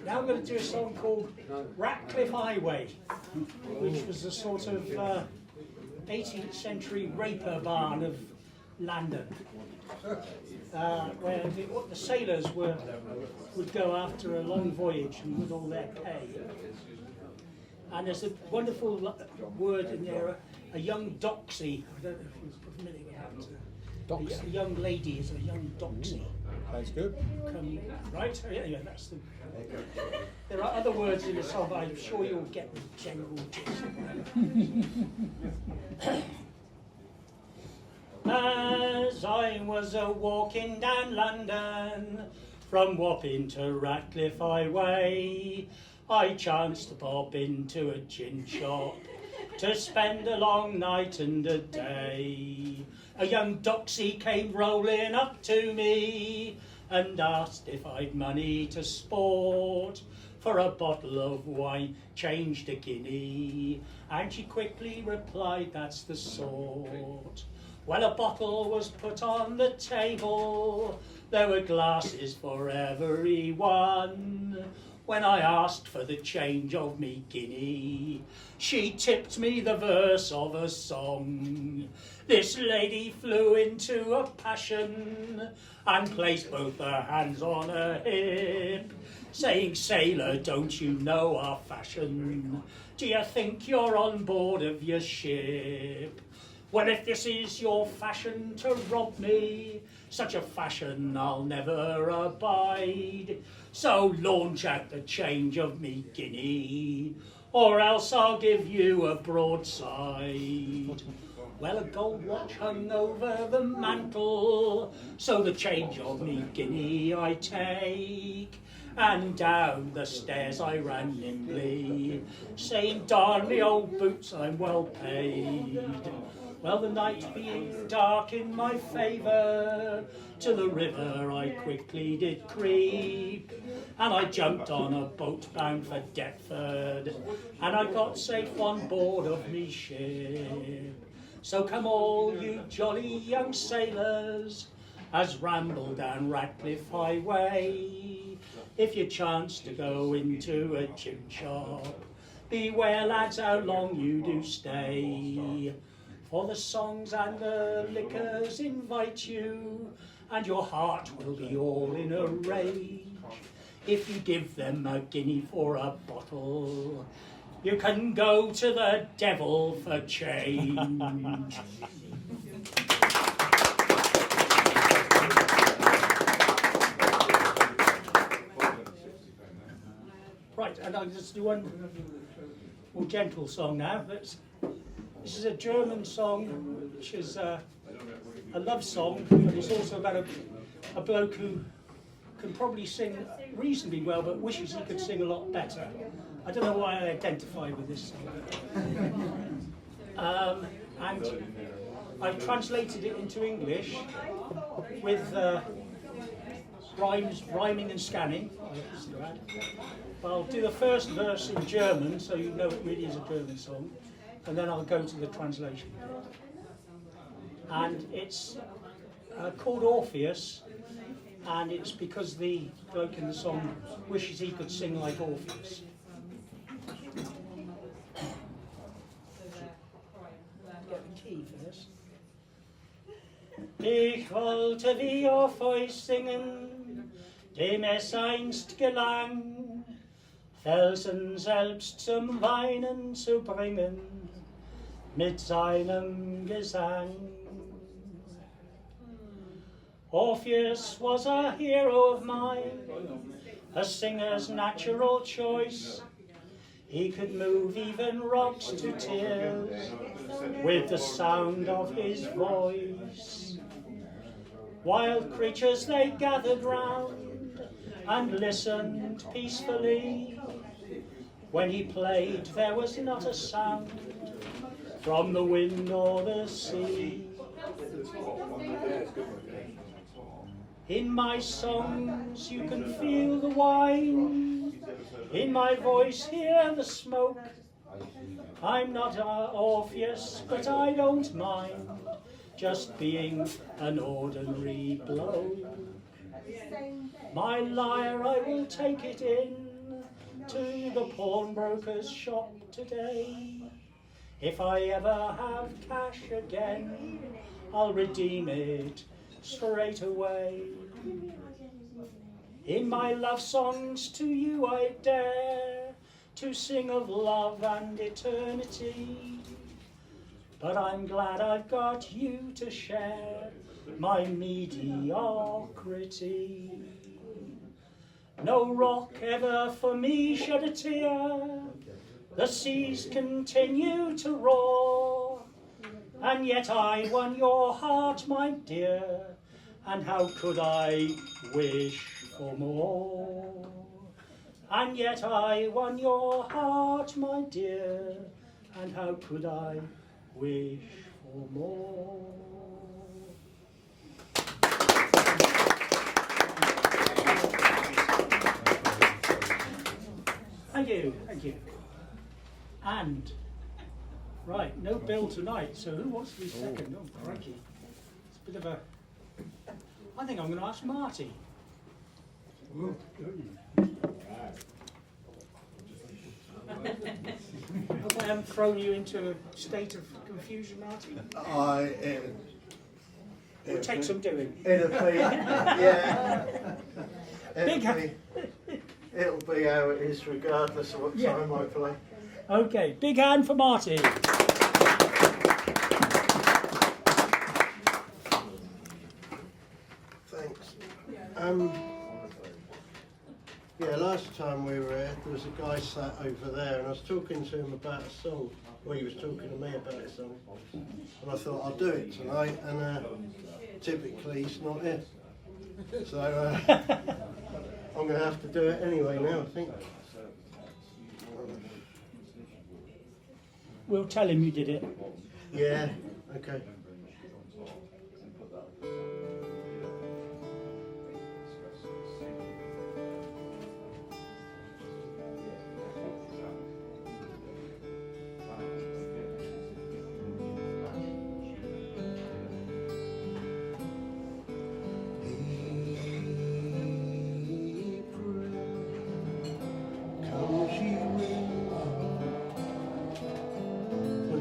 Now I'm going to do a song called Ratcliffe Highway, which was a sort of 18th century raper barn of London, where the sailors would go after a long voyage and with all their pay. And there's a wonderful word in there, a young doxy. I don't know if you're familiar with that. Doxy. A young lady is a young doxy. That's good. Right? Yeah, that's the. There are other words in the song, but I'm sure you'll get the general gist. As I was walking down London, from Wapping to Ratcliffe Highway, I chanced to pop into a gin shop to spend a long night and a day. A young doxy came rolling up to me and asked if I'd money to sport. For a bottle of wine, changed a guinea, and she quickly replied, that's the sort. Well, a bottle was put on the table, there were glasses for everyone. When I asked for the change of me guinea, she tipped me the verse of a song. This lady flew into a passion and placed both her hands on her hip, saying, sailor, don't you know our fashion? Do you think you're on board of your ship? Well, if this is your fashion to rob me, such a fashion I'll never abide. So launch out the change of me guinea, or else I'll give you a broadside. Well, a gold watch hung over the mantle, so the change of me guinea I take. And down the stairs I ran nimbly, saying, darn me old boots, I'm well paid. Well, the night being dark in my favour, to the river I quickly did creep, and I jumped on a boat bound for Deptford, and I got safe on board of me ship. So come all you jolly young sailors, as ramble down Ratcliffe Highway. If you chance to go into a gin shop, beware lads how long you do stay. For the songs and the liquors invite you, and your heart will be all in a rage. If you give them a guinea for a bottle, you can go to the devil for change. Right, and I'll just do one more gentle song now. This is a German song, which is a love song, but it's also about a bloke who can probably sing reasonably well, but wishes he could sing a lot better. I don't know why I identify with this song. And I've translated it into English with rhyming and scanning. But I'll do the first verse in German, so you know it really is a German song, and then I'll go to the translation. And it's called Orpheus, and it's because the bloke in the song wishes he could sing like Orpheus. Get the key for this. Ich wollte wie Orpheus singen, dem es einst gelang, Felsen selbst zum Weinen zu bringen, mit seinem Gesang. Orpheus was a hero of mine, a singer's natural choice. He could move even rocks to tears with the sound of his voice. Wild creatures they gathered round and listened peacefully. When he played there was not a sound from the wind or the sea. In my songs you can feel the wine, in my voice hear the smoke. I'm not Orpheus, but I don't mind just being an ordinary bloke. My lyre, I will take it in to the pawnbroker's shop today. If I ever have cash again, I'll redeem it straight away. In my love songs to you I dare to sing of love and eternity, but I'm glad I've got you to share my mediocrity. No rock ever for me shed a tear, the seas continue to roar, and yet I won your heart, my dear, and how could I wish for more? And yet I won your heart, my dear, and how could I wish for more? Thank you, thank you. And, right, no Bill tonight, so who wants to be second? Oh, crikey. It's a bit of a... I think I'm going to ask Marty. Hope I haven't thrown you into a state of confusion, Marty. It'll take some doing. It'll be, yeah. It'll be how it is, regardless of what time I play. Okay, big hand for Marty. Thanks. Yeah, last time we were here, there was a guy sat over there, and I was talking to him about a song. Well, he was talking to me about a song, and I thought I'll do it tonight. And typically he's not here, so I'm going to have to do it anyway now, I think. We'll tell him you did it. Yeah. Okay.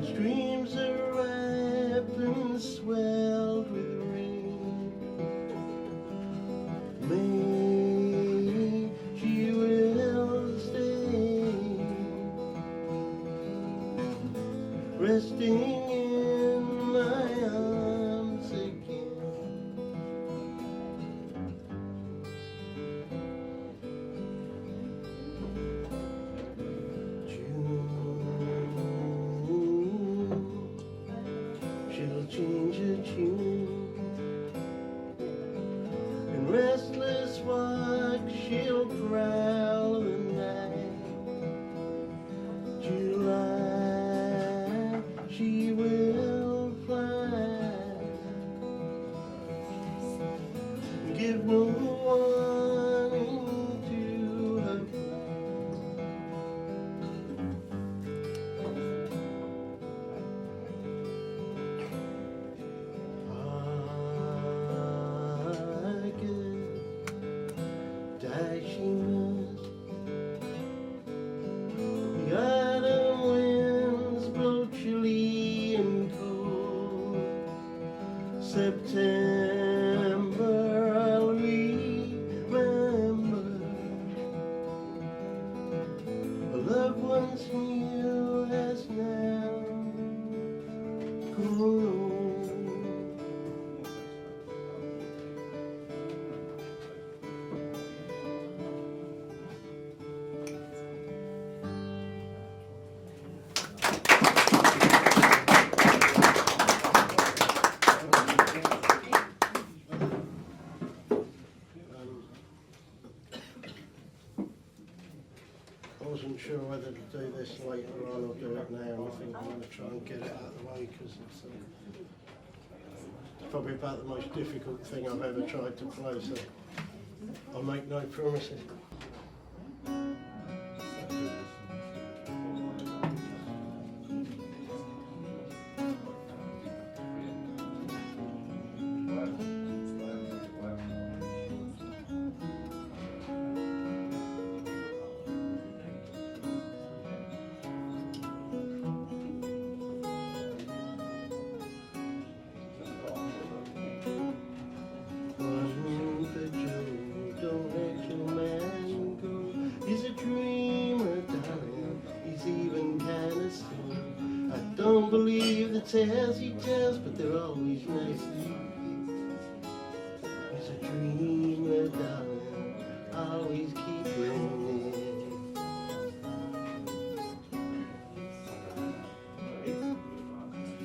Streams are ripe and swelled with rain. May she will stay, resting in my arms again. She'll change her tune, in restless walk she'll prowl the night. July, she will fly, give no warning to her dashing mist. The autumn winds blow chilly and cold. September I'll remember. A loved one's new has now grown old. I wasn't sure whether to do this later on or do it now. I think I'm going to try and get it out of the way because it's probably about the most difficult thing I've ever tried to play, so I'll make no promises. tales he tells, but they're always nice. He's a dreamer, darling, always keep dreaming.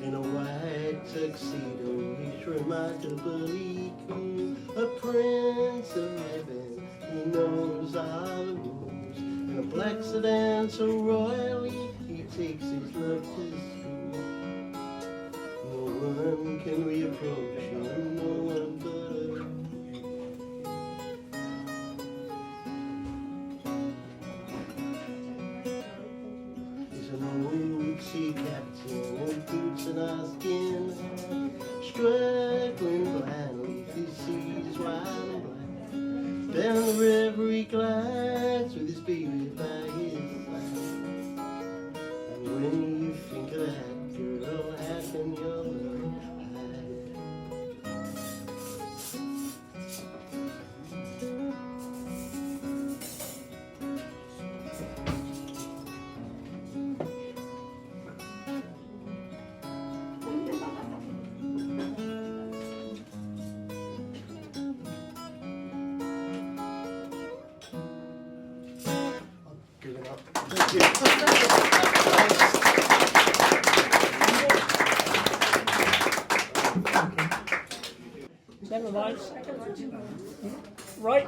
In a white tuxedo, he's remarkably cool, a prince of heaven, he knows all the rules. In a black sedan so royally, he takes his love to school. No one can reapproach him, no one but her. He's an old sea captain with boots and our skin, struggling blindly through seas wide and black. Down the river he glides with his baby by his side. And when you think of that girl, how can your love hide? Give it up. Thank you. Never mind. Right,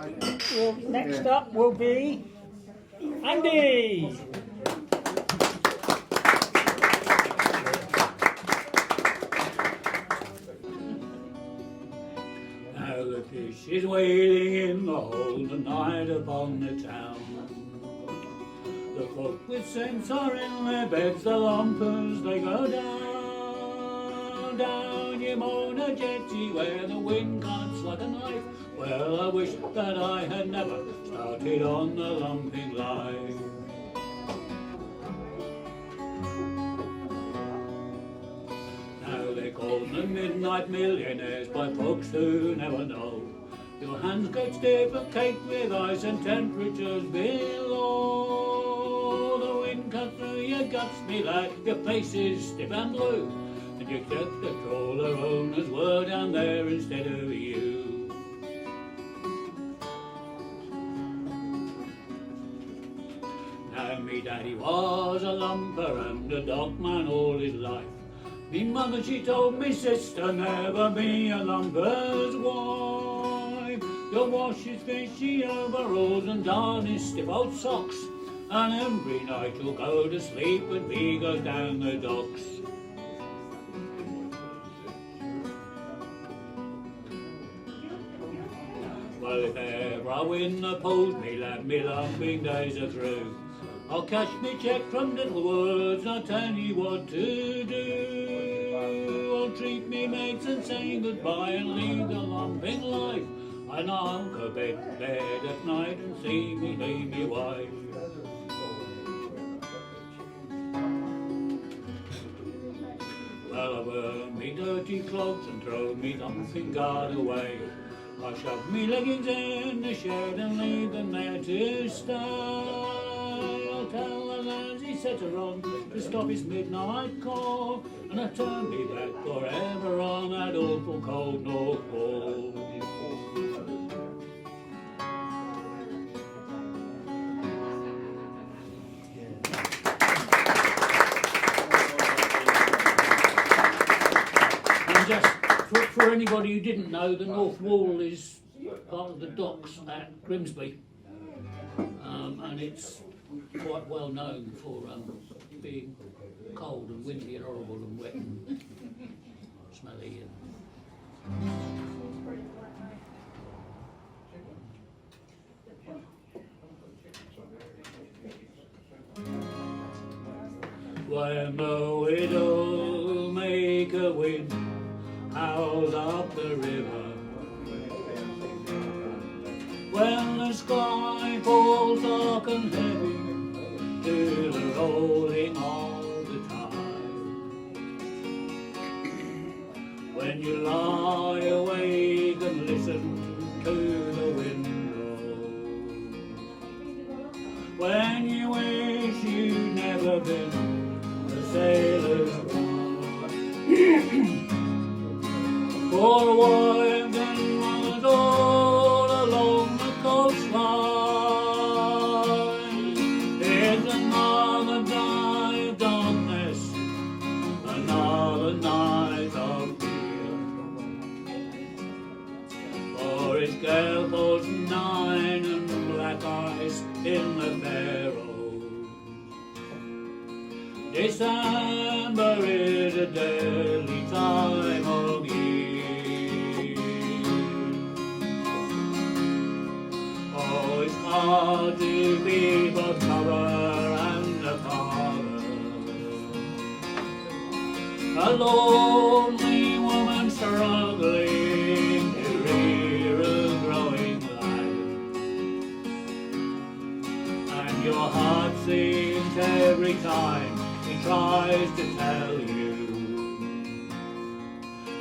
well, next up will be Andy. Now the fish is wailing in the hold, the night upon the town. The folk with sense are in their beds, the lumpers they go down, down Yamona jetty where the wind cuts like a knife. Well, I wish that I had never started on the lumping life. Now they're called the midnight millionaires by folks who never know. Your hands get stiff and caked with ice and temperatures below. The wind cuts through your guts, me lad, your face is stiff and blue, and you kept the trawler owners were down there instead of you. Now me daddy was a lumper and a dockman all his life. Me mother she told me sister never be a lumper's wife. You'll wash his fishy overalls and darn his stiff old socks, and every night you'll go to sleep when he goes down the docks. Well, if ever I win the post, me lumping days are through. I'll cash me cheque from Little Woods, I'll tell you what to do. I'll treat me mates and say goodbye and leave the lumping life. And I'll go bed at night and see me leave me wife. Well, I wear me dirty clothes and throw me dumping guard away. I shove me leggings in the shed and leave them there to stay. I'll tell the lads he set her on to stop his midnight call, and I turn me back forever on that awful cold North Pole. And just for anybody who didn't know, the North Wall is part of the docks at Grimsby, and it's quite well known for being cold and windy and horrible and wet and smelly. When the widow make a wind howls up the river, when the sky falls dark and heavy to the rolling of the tide, when you lie awake and listen to the window, when you wish you'd never been a sailor's boy, For a wife and was all along the coastline. It's another night of darkness, another night of fear. For his girl was 9 and black eyes in the barrel. December is a deadly time of year. Oh, it's hard to be both mother and a father. A lonely woman struggling to rear a growing life. And your heart sinks every time he tries to tell you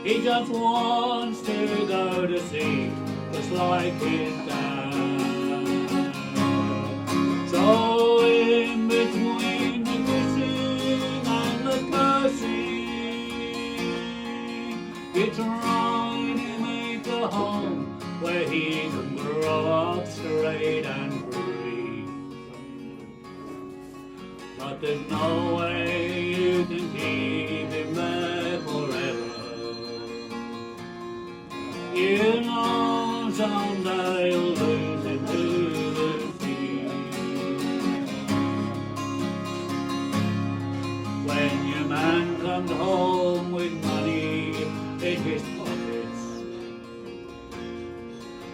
he just wants to go to sea, just like his dad. So in between the kissing and the cursing, it's trying to make a home where he can grow up straight and free. But there's no way you can keep him there forever. You know someday you'll lose him to the sea. When your man comes home with money in his pockets,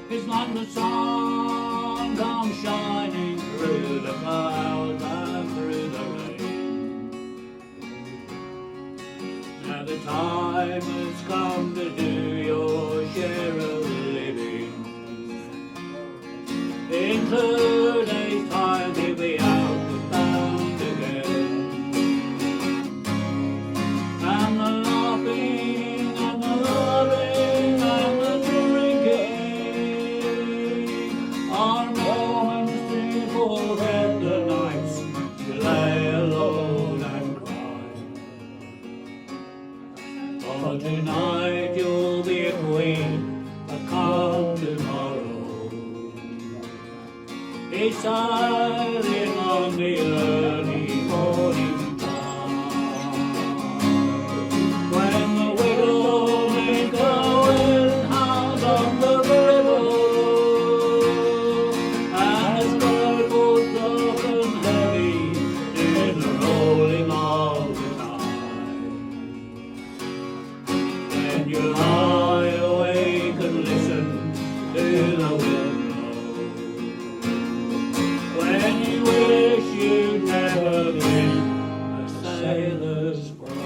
it's like the sun comes shining through the clouds and through the rain. Now the time has come to do your share of living. In 2 days' time he'll be out and bound again. And the laughing and the loving and the drinking are moments to forget the nights you lay alone and cry. For tonight you'll be a queen, but come tomorrow. He's sailing on the early morning tide. When the widow may go in house on the river, and the boat was dark and heavy in the rolling of the tide. Then you lie awake and listen to the wind blow. When you wish you'd never been a sailor's bride.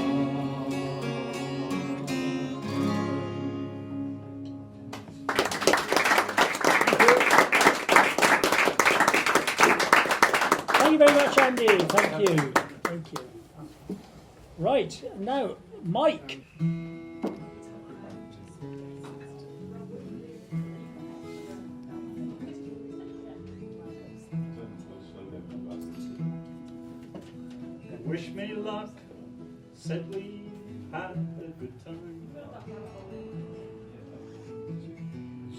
Thank you very much, Andy. Thank you. Thank you. Right, now, Mike. Wish me luck, said we had a good time.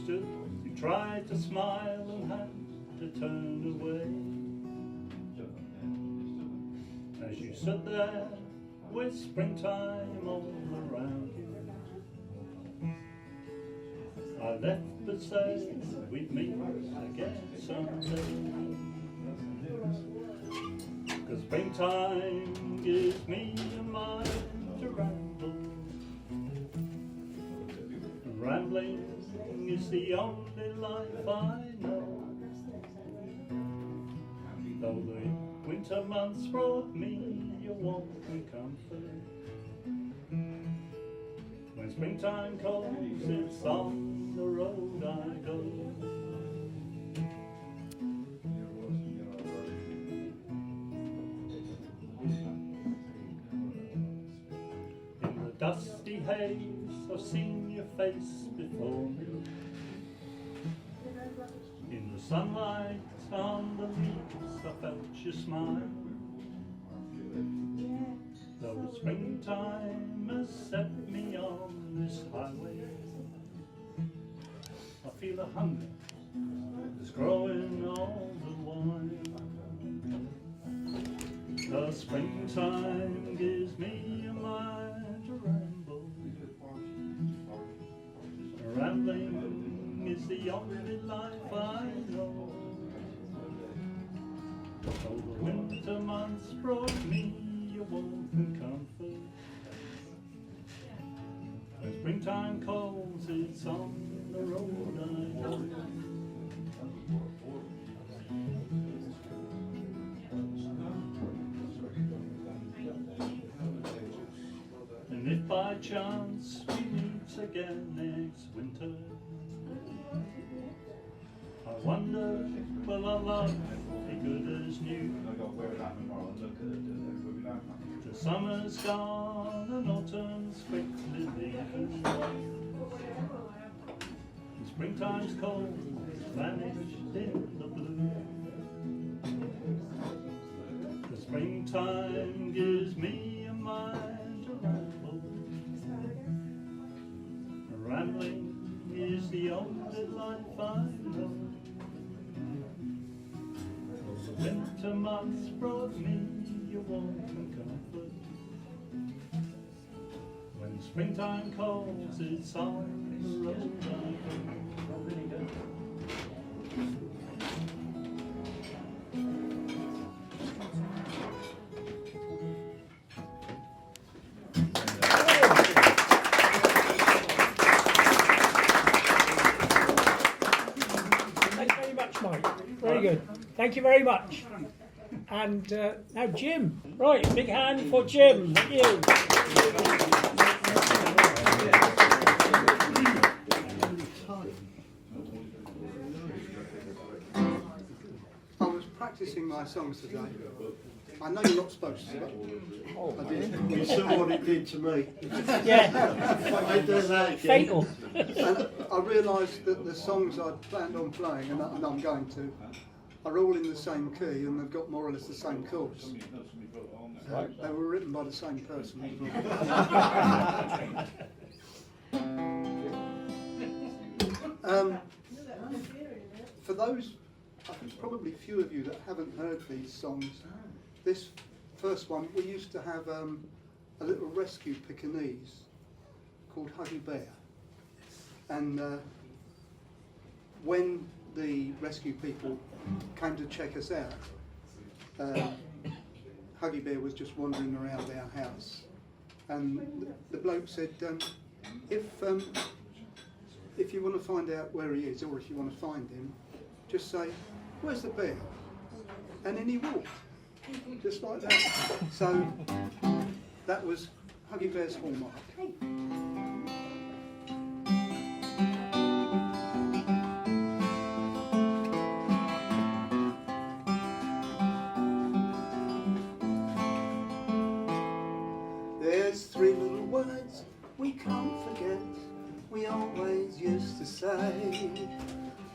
Stood, you tried to smile and had to turn away. As you stood there with springtime all around you, I left but said we'd meet again someday. 'Cause springtime gives me a mind to ramble, and rambling is the only life I know. Though the winter months brought me a warmth and comfort, when springtime comes it's on the road I go. Dusty haze, I've seen your face before me. In the sunlight on the leaves, I felt your smile. Though springtime has set me on this highway, I feel a hunger that's growing all the while. The springtime gives me a mind to ramble. Rambling is the only life I know. So the winter months brought me a warmth and comfort. When springtime calls, it's on the road I go. And if by chance we meet again next winter, I wonder, will our love be good as new? The summer's gone and autumn's quickly leaving. And springtime's cold has vanished in the blue. The springtime gives me a mind to ramble. Rambling is the only life I know. The winter months brought me a warmth and comfort. When springtime calls, it's on the road I go. Thanks very much, Mike. Very good. Thank you very much. And now Jim. Right, big hand for Jim. Thank you. I was practicing my songs today. I know you're not supposed to, but I did. You saw what it did to me. Yeah, If I do that again. fatal. And I realised that the songs I'd planned on playing, and I'm going to, are all in the same key and they've got more or less the same chords. They were written by the same person. For those, probably few of you that haven't heard these songs, this first one, we used to have a little rescue Pekingese called Huggy Bear. And when the rescue people came to check us out, Huggy Bear was just wandering around our house. And the bloke said, if you want to find out where he is, or if you want to find him, just say, "Where's the bear?" And then he walked, just like that. So that was Huggy Bear's hallmark. There's three little words we can't forget, we always used to say,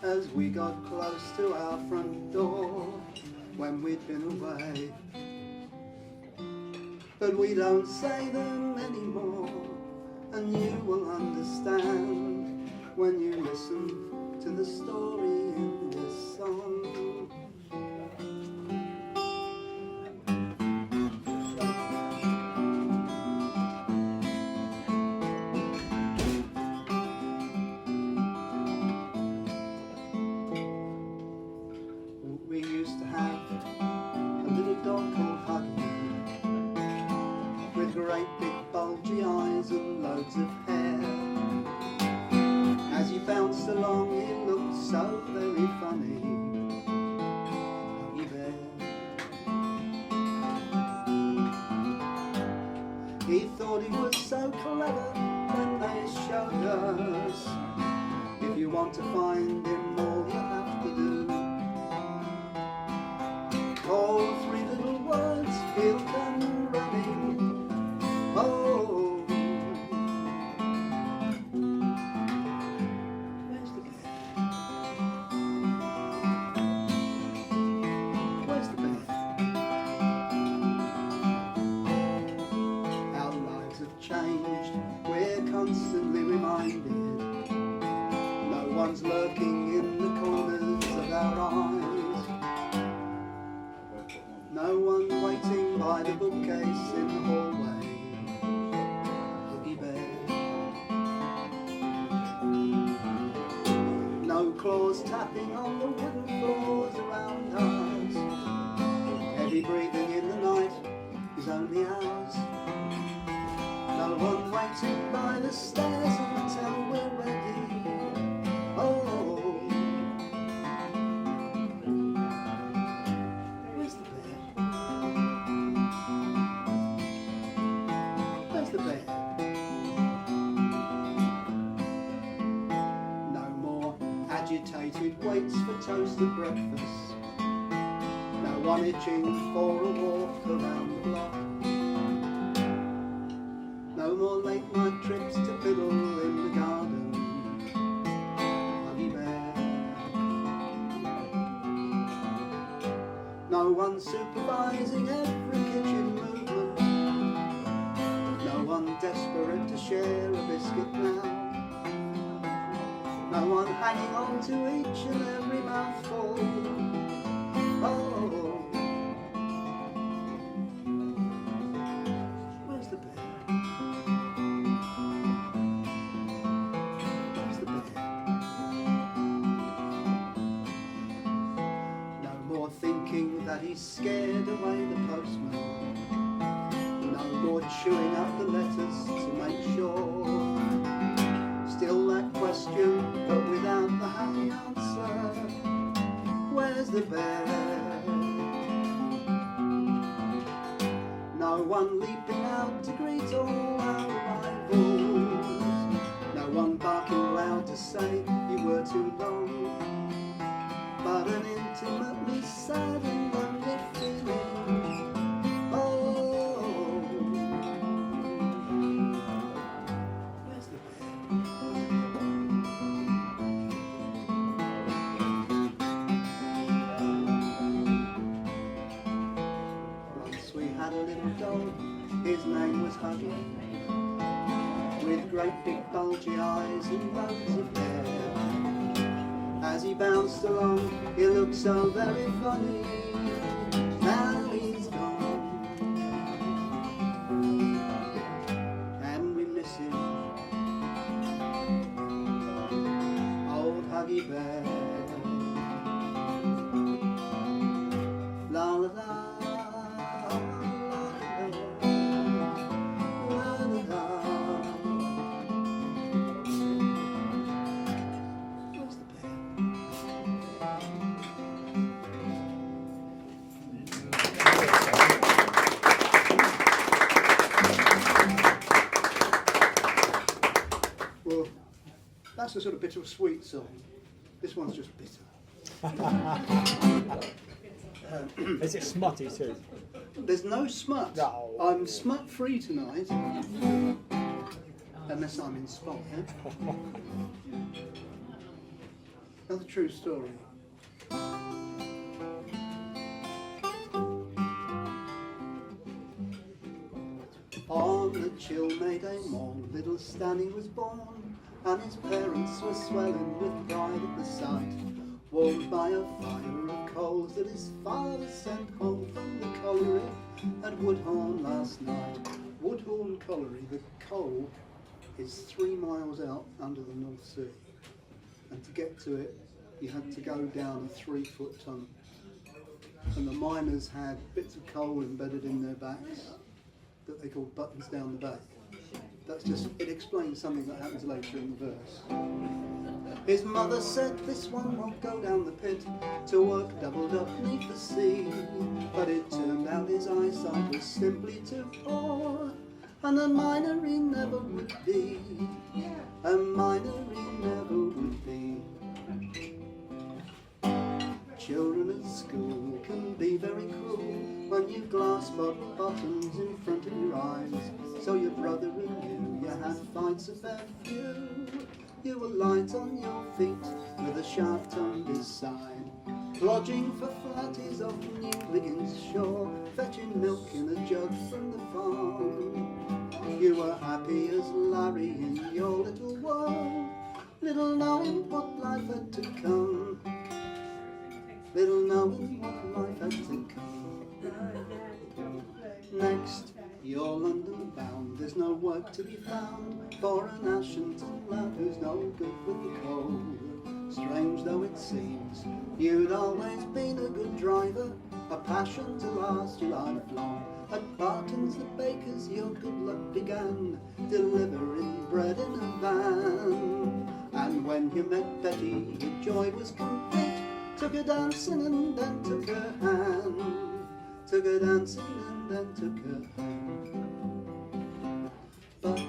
as we got close to our front door when we'd been away. But we don't say them anymore, and you will understand when you listen to the story in this song. We used to have a little dog called Huggy, with great big bulgy eyes and loads of hair. As he bounced along, he looked so very funny. Huggy Bear. He thought he was so clever when they showed us, if you want to find him, all you have to do, call three little words, he'll come running. Oh, where's the bear? Where's the bear? by the bookcase in the hallway. Huggy Bear. No claws tapping on the wooden floors around us. Heavy breathing in the night is only ours. No one waiting by the stairs until we're ready. Oh, where's the bear? Where's the bear? No more agitated waits for toasted breakfast. No one itching for a walk around the block. No more late night trips to fiddle in the garden. Huggy Bear. No one supervising every kitchen movement. No one desperate to share a biscuit now. No one hanging on to each and every mouthful. Oh, where's the bear? Where's the bear? No more thinking that he's scared away the postman. No more chewing up the letters to make sure. Still that question, but without the happy answer. Where's the bear? No one leaping out to greet all our arrivals. No one barking loud to say you were too long. But an intimately sad and lonely feeling. Oh, where's the bear? Once we had a little dog, his name was Huggy, with great big bulgy eyes and rows of hair. As he bounced along, he looked so very funny. Now he's gone, and we miss him, old Huggy Bear. La la la. Well, that's a sort of bittersweet song. This one's just bitter. Is it smutty too? There's no smut. No. I'm smut free tonight, unless I'm inspired. Another true story. On the chill May Day morn, little Stanny was born, and his parents were swelling with pride at the sight, warmed by a fire of coals that his father sent home from the colliery at Woodhorn last night. Woodhorn Colliery, the coal is 3 miles out under the North Sea, and to get to it you had to go down a 3-foot tunnel, and the miners had bits of coal embedded in their backs that they called buttons down the back. That's just, it explains something that happens later in the verse. His mother said this one won't go down the pit to work doubled up neath the sea, but it turned out his eyesight was simply too poor, and a miner he never would be, a miner he never would be. Children at school can be very cruel when you glass bottle bottoms in front of your eyes. So your brother and you had fights a fair few. You were light on your feet with a sharp tongue beside, lodging for flatties off New Wiggins shore, fetching milk in a jug from the farm. You were happy as Larry in your little world, little knowing what life had to come, little knowing what life had to come. work to be found for an Ashington lad who's no good with the coal. Strange though it seems, you'd always been a good driver, a passion to last your life long. At Barton's the baker's your good luck began, delivering bread in a van. And when you met Betty, your joy was complete. Took her dancing and then took her hand. Took her dancing and then took her hand. But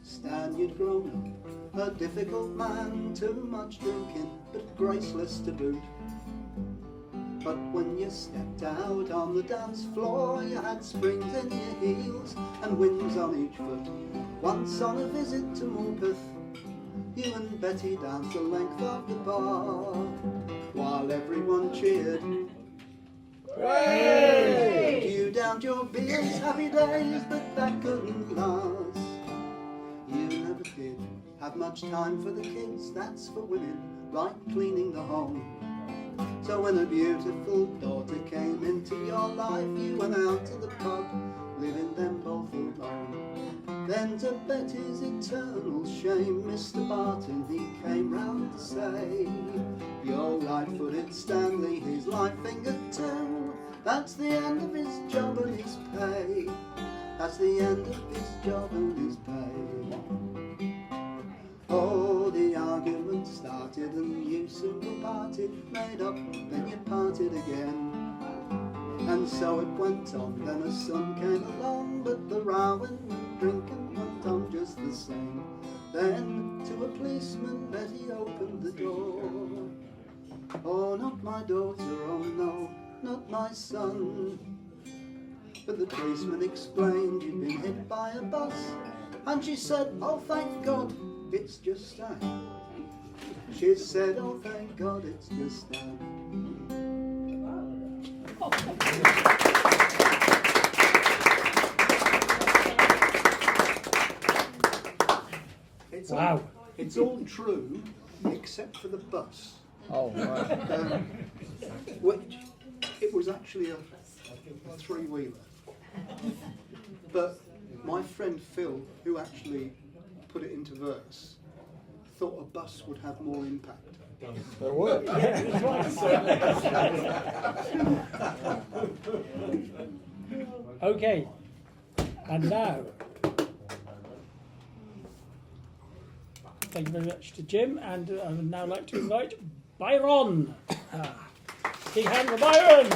Stan, you'd grown up, a difficult man, too much drinking, but graceless to boot. But when you stepped out on the dance floor, you had springs in your heels and wings on each foot. Once on a visit to Morpeth, you and Betty danced the length of the bar, while everyone cheered. Hooray! You downed your beers, happy days, but that couldn't last. You never did have much time for the kids, that's for women, like cleaning the home. So when a beautiful daughter came into your life, you went out to the pub, leaving them both alone. Then to Betty's eternal shame, Mr. Barton, he came round to say, your light-footed Stanley, his light finger too, that's the end of his job and his pay. That's the end of his job and his pay. Oh, the argument started and you soon were parted, made up, then you parted again. And so it went on, then a son came along, but the rowing and drinking went on just the same. Then to a policeman Betty opened the door. Oh, not my daughter, oh no, not my son. But the policeman explained you'd been hit by a bus, and she said, oh thank God, it's just Stan. She said, oh thank God, it's just Stan. Wow. It's all true, except for the bus. Oh, right. Which, it was actually a three-wheeler. But my friend Phil, who actually put it into verse, thought a bus would have more impact. There were. Okay, and now, thank you very much to Jim, and I would now like to invite Byron. Big hand for Byron.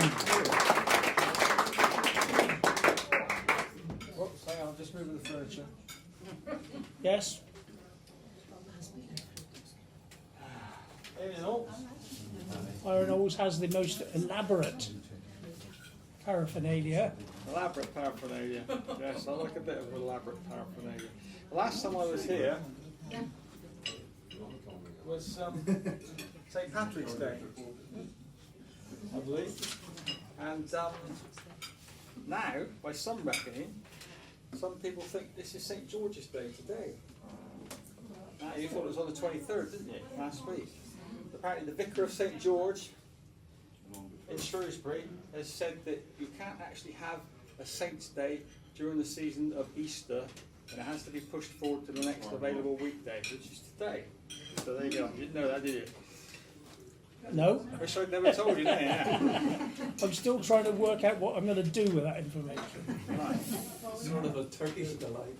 Whoops, hang on, I'm just moving the furniture. Yes. Byron always has the most elaborate paraphernalia. Elaborate paraphernalia. Yes, I like a bit of elaborate paraphernalia. The last time I was here was St. Patrick's Day, I believe. And now, by some reckoning, some people think this is St. George's Day today. Now, you thought it was on the 23rd, didn't you, last week? Apparently the Vicar of St. George in Shrewsbury has said that you can't actually have a Saint's Day during the season of Easter, and it has to be pushed forward to the next available weekday, which is today. So there you go. You didn't know that, did you? No, Wish I'd never told you, didn't I? I'm still trying to work out what I'm going to do with that information. Right. Sort of a Turkish delight.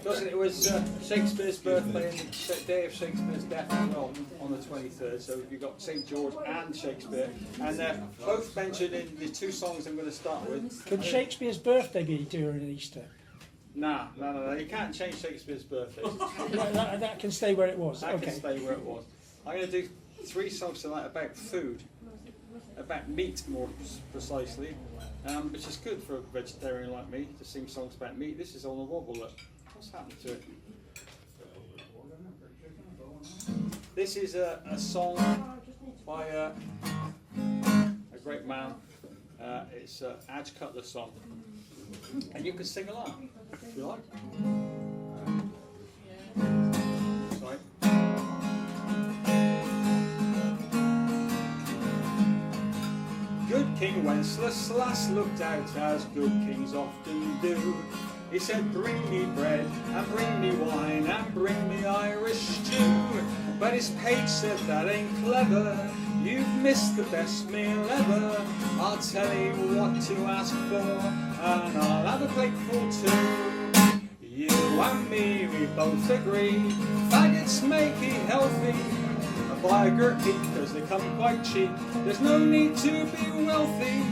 Doesn't it? It was Shakespeare's birthday and the day of Shakespeare's death on the 23rd, so you've got St. George and Shakespeare, and they're both mentioned in the two songs I'm going to start with. Could Shakespeare's birthday be during Easter? No, you can't change Shakespeare's birthday. That can stay where it was. That Okay. can stay where it was. I'm going to do 3 songs tonight about food, about meat more precisely, which is good for a vegetarian like me to sing songs about meat. This is on the wobble. Look. What's happened to it? This is a song by a great man. It's Adge Cutler's song, and you can sing along if you like. Sorry. Good King Wenceslas looked out as good kings often do, He said, bring me bread and bring me wine and bring me Irish stew. But his page said, that ain't clever, you've missed the best meal ever. I'll tell you what to ask for, and I'll have a plate for two. You and me, we both agree, faggots make you healthy. Buy a gherkin because they come quite cheap. There's no need to be wealthy.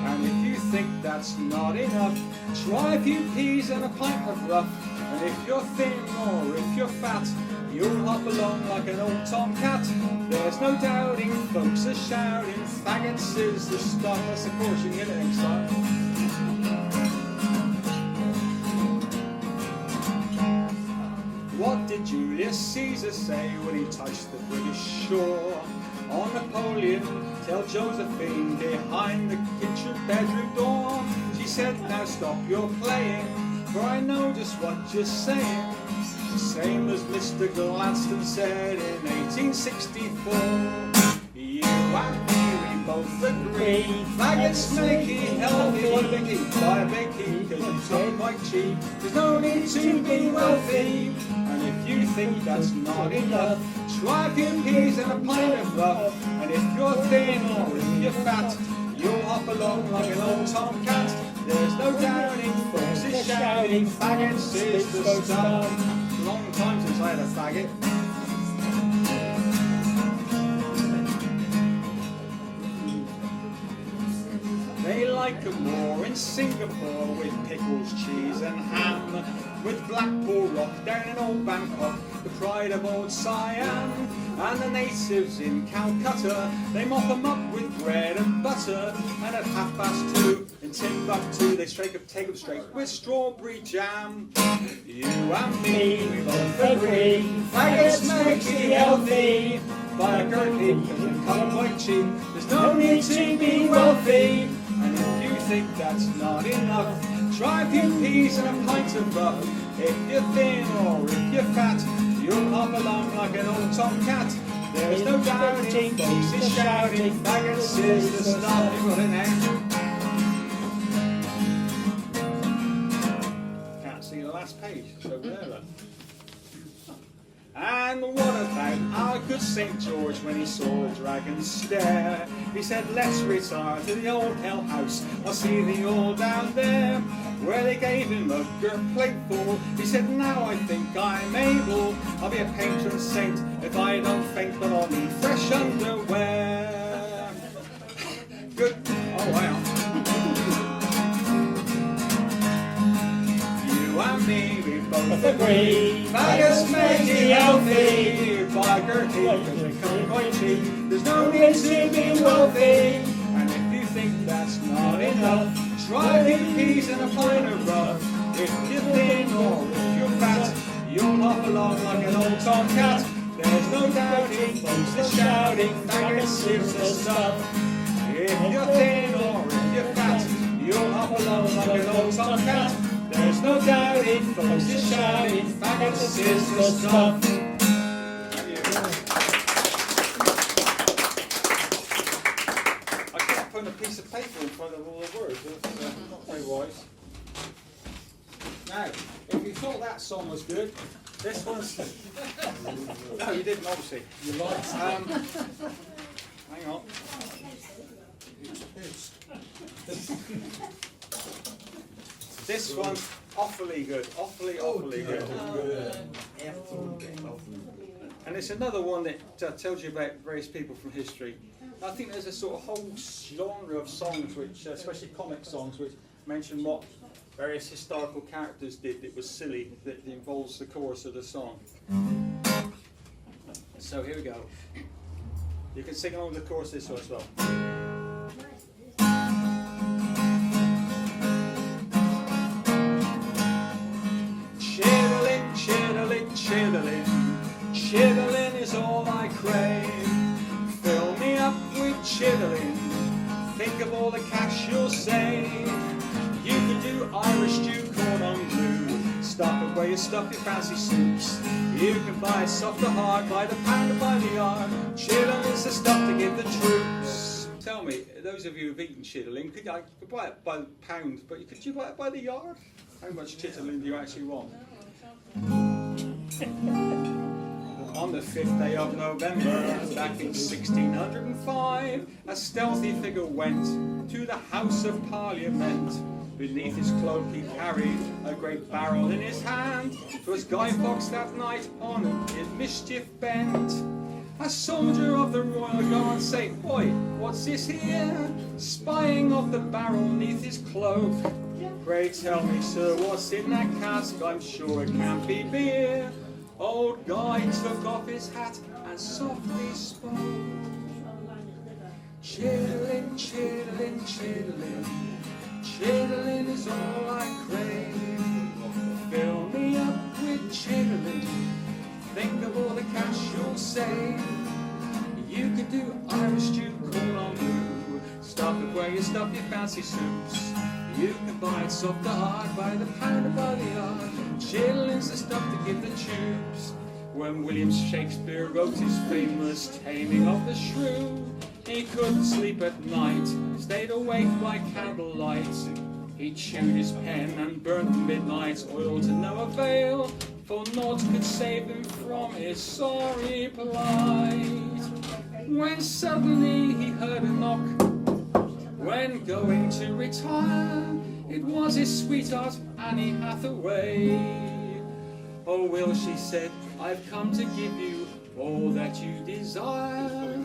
And if you think that's not enough, try a few peas and a pint of rough. And if you're thin or if you're fat, you'll hop along like an old tomcat. There's no doubting, folks are shouting, faggots is the stuff. That's the chorus, you can get it next time. What did Julius Caesar say when he touched the British shore? On Napoleon, tell Josephine behind the kitchen bedroom door. She said, now stop your playing, for I know just what you're saying. Same as Mr. Gladstone said in 1864. You and me, we both agree, faggots make you healthy. What a biggie, buy a biggie, cause it's not quite cheap. There's no need to be wealthy. And if you think that's not enough, try a few peas and a pint of rough. And if you're thin or if you're fat, you'll hop along like an old tomcat. There's no doubting, folks is shouting, faggots is the stuff. Long time since I had a faggot. They like 'em more in Singapore with pickles, cheese and ham. With Blackpool Rock down in old Bangkok, the pride of old Siam. And the natives in Calcutta, they mop 'em up with bread and butter. And at 2:30 in Timbuktu, they take 'em straight with strawberry jam. You and me, we both agree, faggots make you healthy. Buy a gherkin, because they come quite cheap. There's no need to be wealthy. And if you think that's not enough, try a few peas and a pint of rough. If you're thin or if you're fat, you'll hop along like an old tomcat. There's no doubting, folks is shouting, faggots is the stuff. You got it now. Can't see the last page, it's over there, look. And what about our good St. George when he saw the dragon stare? He said, let's retire to the old hell house, I'll see the all down there. Where they gave him a girt plateful. He said, now I think I'm able, I'll be a patron saint if I don't faint, but I'll need fresh underwear. Good, oh wow. You and me, we both agree, faggots make you healthy. Buy a gherkin, because they come quite cheap. There's no need to be wealthy. And if you think that's not enough, try a few peas and a pint of rough. If you're thin or if you're fat, you'll hop along like an old tomcat. There's no doubting, folks are shouting, faggots is the stuff. If you're thin or if you're fat, you'll hop along like an old tomcat. There's no doubting, folks is shouting, faggots is the stuff. I can't put a piece of paper in front of all the words, it's not very wise. Now, if you thought that song was good, this one's... No, you didn't, obviously. You liked hang on. This one's awfully good, awfully good. And it's another one that tells you about various people from history. I think there's a sort of whole genre of songs, which, especially comic songs, which mention what various historical characters did that was silly, that involves the chorus of the song. So here we go. You can sing along with the chorus this one as well. Chitterlin, chitterlin, chitterlin, chitterlin is all I crave. Fill me up with chitterlin, think of all the cash you'll save. You can do Irish stew, corn on glue, stuff it where you stuff your fancy soups. You can buy soft or hard, by the pound or by the yard. Chitterlin's the stuff to give the troops. Tell me. me, those of you who've eaten chitterling, could you buy it by the pound, but could you buy it by the yard? How much chitterling do you actually want? On the 5th day of November, back in 1605, a stealthy figure went to the House of Parliament. Beneath his cloak he carried a great barrel in his hand. 'Twas Guy Fawkes that night on his mischief bent. A soldier of the Royal Guard say, "Oi, what's this here?" Spying of the barrel neath his cloak. "Pray tell me, sir, what's in that cask? I'm sure it can't be beer." Old Guy took off his hat and softly spoke. "Chitterling, chitterling, chitterling, chitterling is all I crave. Fill me up with chitterling, think of all the cash you'll save. You could do Irish stew, corn on blue, stuff it where you stuff your fancy soups. You can buy it soft or hard by the pound or by the yard. Chitterling's the stuff to give the tubes. When William Shakespeare wrote his famous Taming of the Shrew, he couldn't sleep at night, stayed awake by candlelight. He chewed his pen and burnt midnight oil to no avail, for naught could save him from his sorry plight. When suddenly he heard a knock, when going to retire, it was his sweetheart Annie Hathaway. "Oh Will," she said, "I've come to give you all that you desire."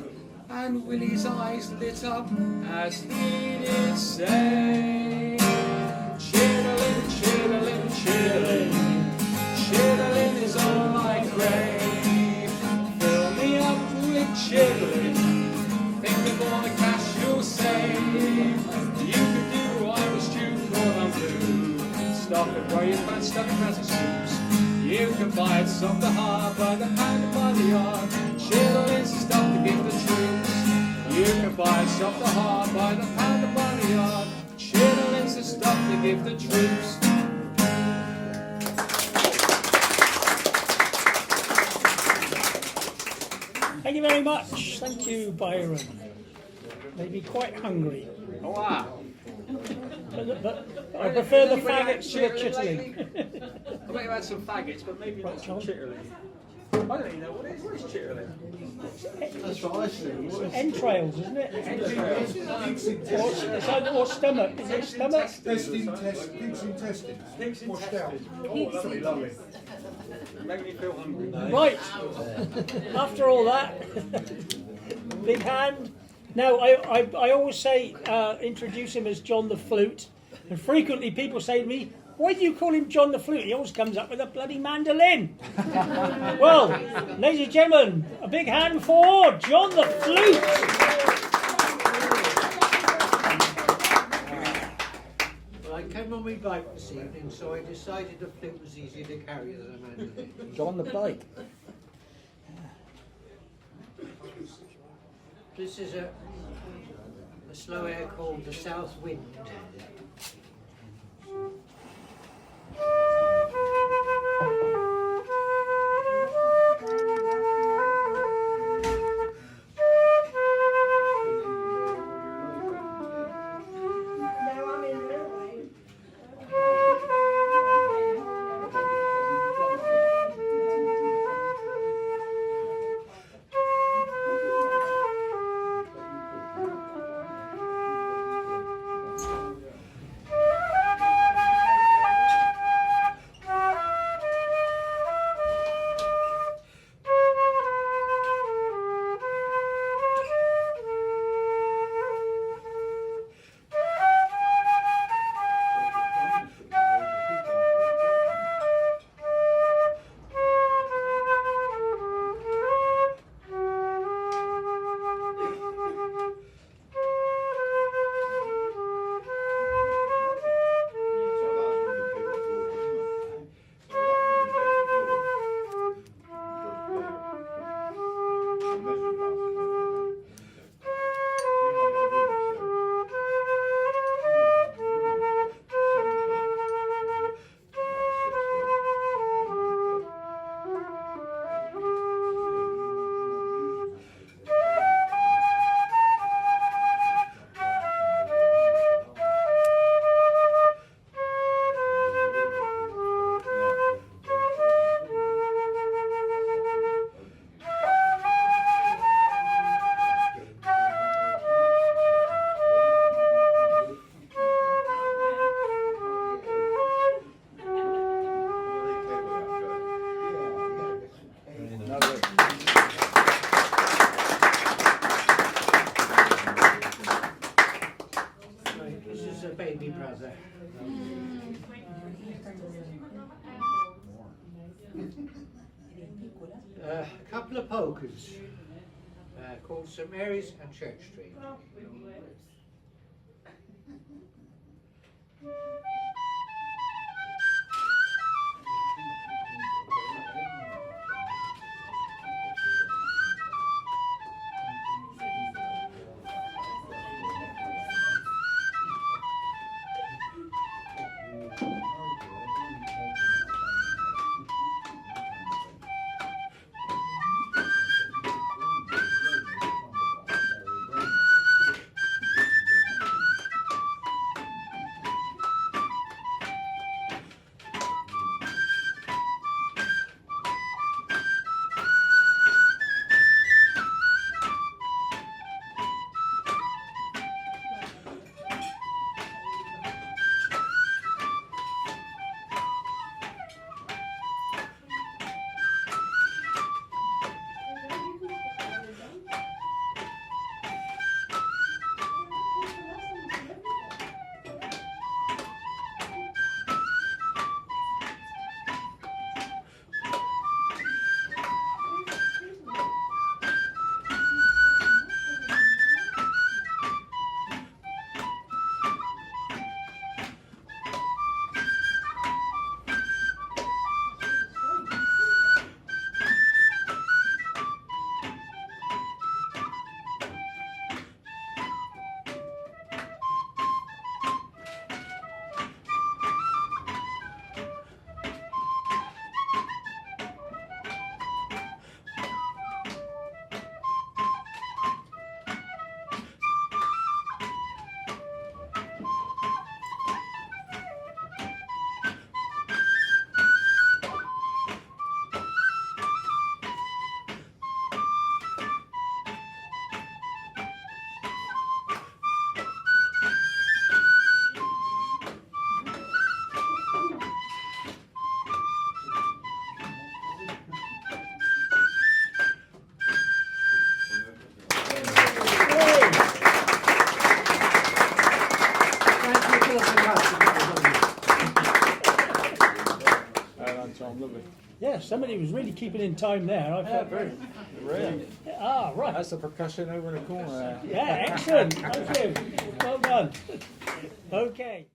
And Willie's eyes lit up as he did say, "Chitterling, chitterling, chitterling, chitterling is all I crave. Fill me up with chitterling, think of all the cash you'll save. You could do Irish stew, corn on blue, stuff it where you find stuff in fancy soups. You can buy it soft or hard by the pound or by the yard. Chitterling's the stuff to give the troops. You can buy it soft or hard by the pound or by the yard. Chitterling's the stuff to give the troops." Thank you very much. Thank you, Byron. Made me quite hungry. Oh wow! But I prefer the faggots to the chitterling. I bet you had some faggots, but maybe not some chitterling. I don't even know what is chitterling. That's what I said. What is Entrails, isn't it? Or stomach. Is it stomach? Pig's intestines. Pig's Washed out. intestines. Oh, lovely, lovely. Make me feel hungry. Right. After all that, big hand. Now, I always say, introduce him as John the Flute. And frequently people say to me, "Why do you call him John the Flute? He always comes up with a bloody mandolin." Well, ladies and gentlemen, a big hand for John the Flute. Well, I came on my bike this evening, so I decided the flute was easier to carry than a mandolin. John the Bike. This is a slow air called the South Wind. a baby brother. A couple of polkas called St Mary's and Church Street. Yeah, somebody was really keeping in time there. I felt very. Ah, right. That's the percussion over in the corner there. Yeah, excellent. Thank you. Well done. Okay.